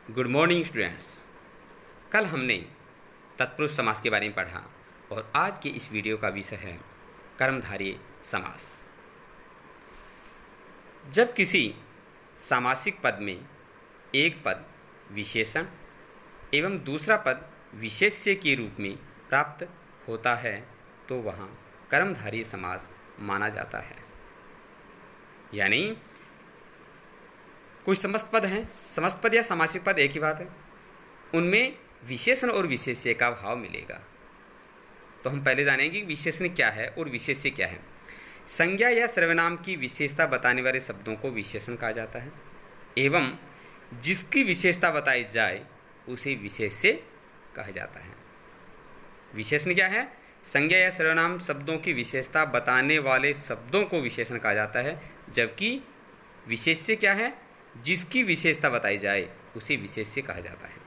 Good morning students. कल हमने तत्पुरुष समास के बारे में पढ़ा और आज के इस वीडियो का विषय है कर्मधारय समास। जब किसी सामासिक पद में एक पद विशेषण एवं दूसरा पद विशेष्य के रूप में प्राप्त होता है तो वहाँ कर्मधारय समास माना जाता है। यानी कुछ समस्त पद हैं, समस्त पद या सामासिक पद एक ही बात है, उनमें विशेषण और विशेष्य का भाव मिलेगा। तो हम पहले जानेंगे कि विशेषण क्या है और विशेष्य क्या है। संज्ञा या सर्वनाम की विशेषता बताने वाले शब्दों को विशेषण कहा जाता है एवं जिसकी विशेषता बताई जाए उसे विशेष्य कहा जाता है। विशेषण क्या है? संज्ञा या सर्वनाम शब्दों की विशेषता बताने वाले शब्दों को विशेषण कहा जाता है, जबकि विशेष्य क्या है? जिसकी विशेषता बताई जाए उसे विशेष्य कहा जाता है।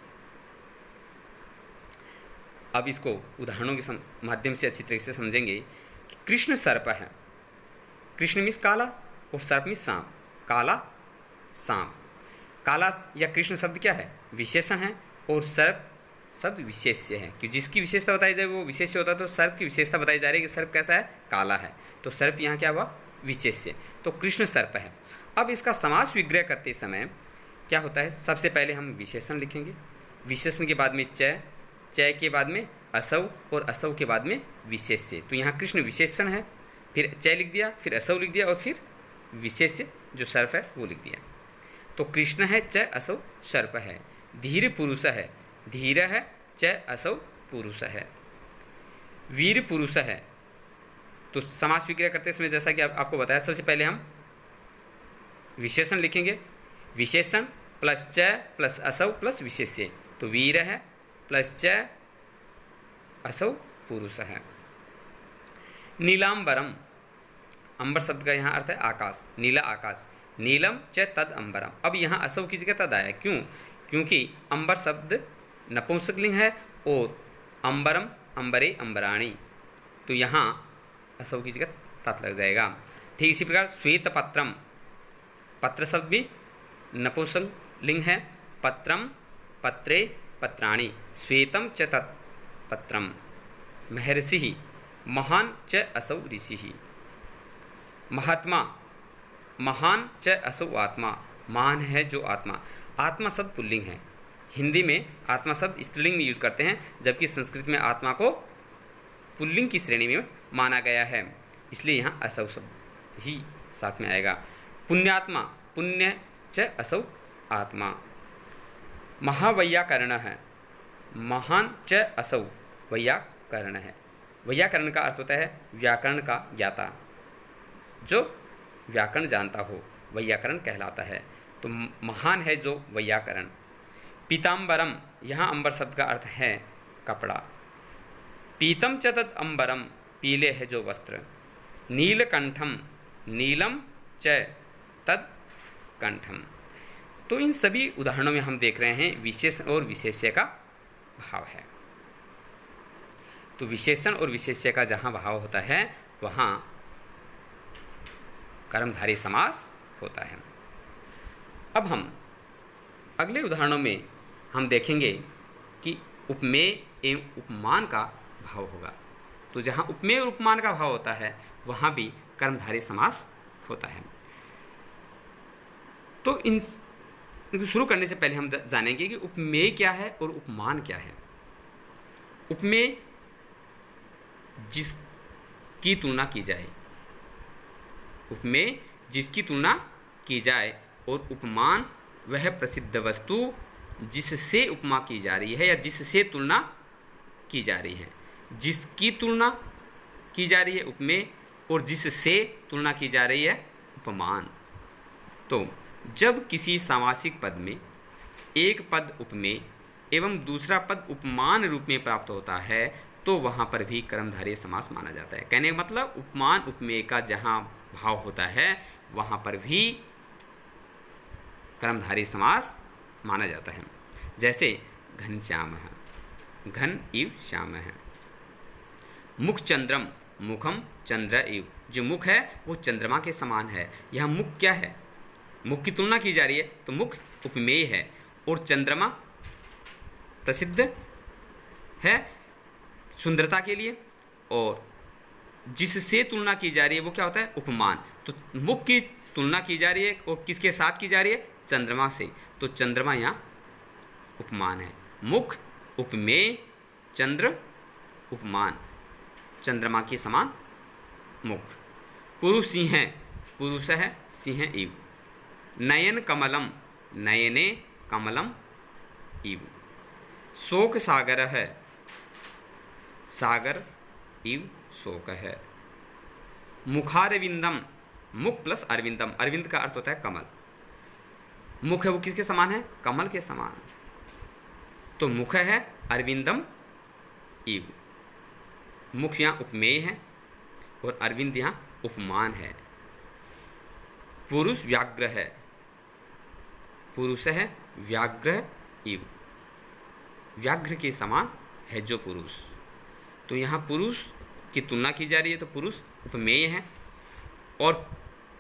अब इसको उदाहरणों के माध्यम से अच्छी तरीके से समझेंगे कि कृष्ण सर्प है। कृष्ण मीन्स काला और सर्प मीन्स सांप। काला सांप, काला या कृष्ण शब्द क्या है? विशेषण है और सर्प शब्द विशेष्य है। कि जिसकी विशेषता बताई जाए वो विशेष्य होता है, तो सर्प की विशेषता बताई जा रही है कि सर्प कैसा है? काला है। तो सर्प यहाँ क्या हुआ? विशेष्य। तो कृष्ण सर्प है। अब इसका समास विग्रह करते समय क्या होता है? सबसे पहले हम विशेषण लिखेंगे, विशेषण के बाद में च, च के बाद में असौ और असौ के बाद में विशेष्य। तो यहाँ कृष्ण विशेषण है, फिर च लिख दिया, फिर असौ लिख दिया और फिर विशेष्य जो सर्प है वो लिख दिया। तो कृष्ण है, च असौ सर्प है। धीर पुरुष है, धीर है, च असौ पुरुष है। वीर पुरुष है। तो समास विग्रह करते समय जैसा कि आपको बताया, सबसे पहले हम विशेषण लिखेंगे, विशेषण प्लस च प्लस असौ प्लस विशेष्य। तो वीर है प्लस च असौ पुरुष है। नीलांबरम, अंबर शब्द का यहाँ अर्थ है आकाश, नीला आकाश। नीलम च तद अंबरम। अब यहाँ असौ की जगह तद आया, क्यों? क्योंकि अंबर शब्द नपुंसकलिंग है और अंबरम अंबरे अंबराणी, तो यहाँ असौ की जगह तत् लग जाएगा। ठीक इसी प्रकार श्वेत पत्रम, पत्र शब्द भी नपुंसकलिंग है। पत्रम पत्रे पत्राणि, श्वेतम च तत् पत्रम। महर्षि, महान च असौ ऋषि। महात्मा, महान च असौ आत्मा, महान है जो आत्मा। आत्मा शब्द पुल्लिंग है। हिंदी में आत्मा शब्द स्त्रीलिंग में यूज करते हैं, जबकि संस्कृत में आत्मा को पुल्लिंग की श्रेणी में माना गया है, इसलिए यहाँ असौ शब्द ही साथ में आएगा। पुण्यात्मा, पुण्य च असौ आत्मा। महावैयाकरण है, महान च असौ वैयाकरण है। वैयाकरण का अर्थ होता है व्याकरण का ज्ञाता, जो व्याकरण जानता हो वैयाकरण कहलाता है। तो महान है जो वैयाकरण। पीताम्बरम, यहाँ अंबर शब्द का अर्थ है कपड़ा। पीतम च तत् अंबरम, पीले है जो वस्त्र। नीलकंठम, नीलम च तद कंठम। तो इन सभी उदाहरणों में हम देख रहे हैं विशेषण और विशेष्य का भाव है। तो विशेषण और विशेष्य का जहाँ भाव होता है वहाँ कर्मधारय समास होता है। अब हम अगले उदाहरणों में हम देखेंगे कि उपमेय एवं उपमान का भाव होगा। तो जहाँ उपमेय और उपमान का भाव होता है वहाँ भी कर्मधारय समास होता है। तो इन शुरू करने से पहले हम जानेंगे कि उपमेय क्या है और उपमान क्या है। उपमेय जिसकी तुलना की जाए, उपमेय जिसकी तुलना की जाए, और उपमान वह प्रसिद्ध वस्तु जिससे उपमा की जा रही है या जिससे तुलना की जा रही है। जिसकी तुलना की जा रही है उपमेय और जिससे तुलना की जा रही है उपमान। तो जब किसी सामासिक पद में एक पद उपमेय एवं दूसरा पद उपमान रूप में प्राप्त होता है तो वहाँ पर भी कर्मधारय समास माना जाता है। कहने का मतलब उपमान उपमेय का जहाँ भाव होता है वहाँ पर भी कर्मधारय समास माना जाता है। जैसे घनश्याम है, घन इव श्याम है। मुख चंद्रम, मुखम चंद्र इव, जो मुख है वो चंद्रमा के समान है। यह मुख क्या है? मुख की तुलना की जा रही है तो मुख उपमेय है और चंद्रमा प्रसिद्ध है सुंदरता के लिए, और जिससे तुलना की जा रही है वो क्या होता है? उपमान। तो मुख की तुलना की जा रही है और किसके साथ की जा रही है? चंद्रमा से। तो चंद्रमा यहाँ उपमान है। मुख उपमेय, चंद्र उपमान, चंद्रमा के समान मुख। पुरुष सिंह है, पुरुष है सिंह इव। नयन कमलम, नयने कमलम इव। शोक सागर है, सागर इव शोक है। मुखारविंदम, मुख प्लस अरविंदम, अरविंद का अर्थ होता है कमल। मुख है वो किसके समान है? कमल के समान। तो मुख है अरविंदम इव। मुख यहाँ उपमेय है और अरविंद यहाँ उपमान है। पुरुष व्याघ्र है, पुरुष है व्याघ्र इव। व्याघ्र के समान है जो पुरुष। तो यहाँ पुरुष की तुलना की जा रही है, तो पुरुष उपमेय है। और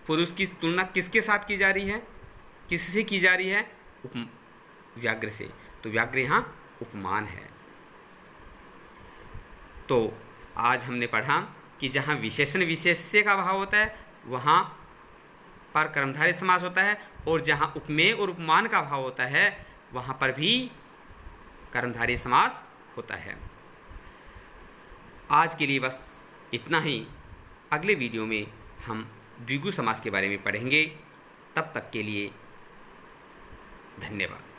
पुरुष की तुलना किसके साथ की जा रही है? किससे की जा रही है? व्याघ्र से। तो व्याघ्र यहाँ उपमान है। तो आज हमने पढ़ा कि जहाँ विशेषण विशेष्य का भाव होता है वहाँ पर कर्मधारय समास होता है, और जहाँ उपमेय और उपमान का भाव होता है वहाँ पर भी कर्मधारय समास होता है। आज के लिए बस इतना ही। अगले वीडियो में हम द्विगु समास के बारे में पढ़ेंगे। तब तक के लिए धन्यवाद।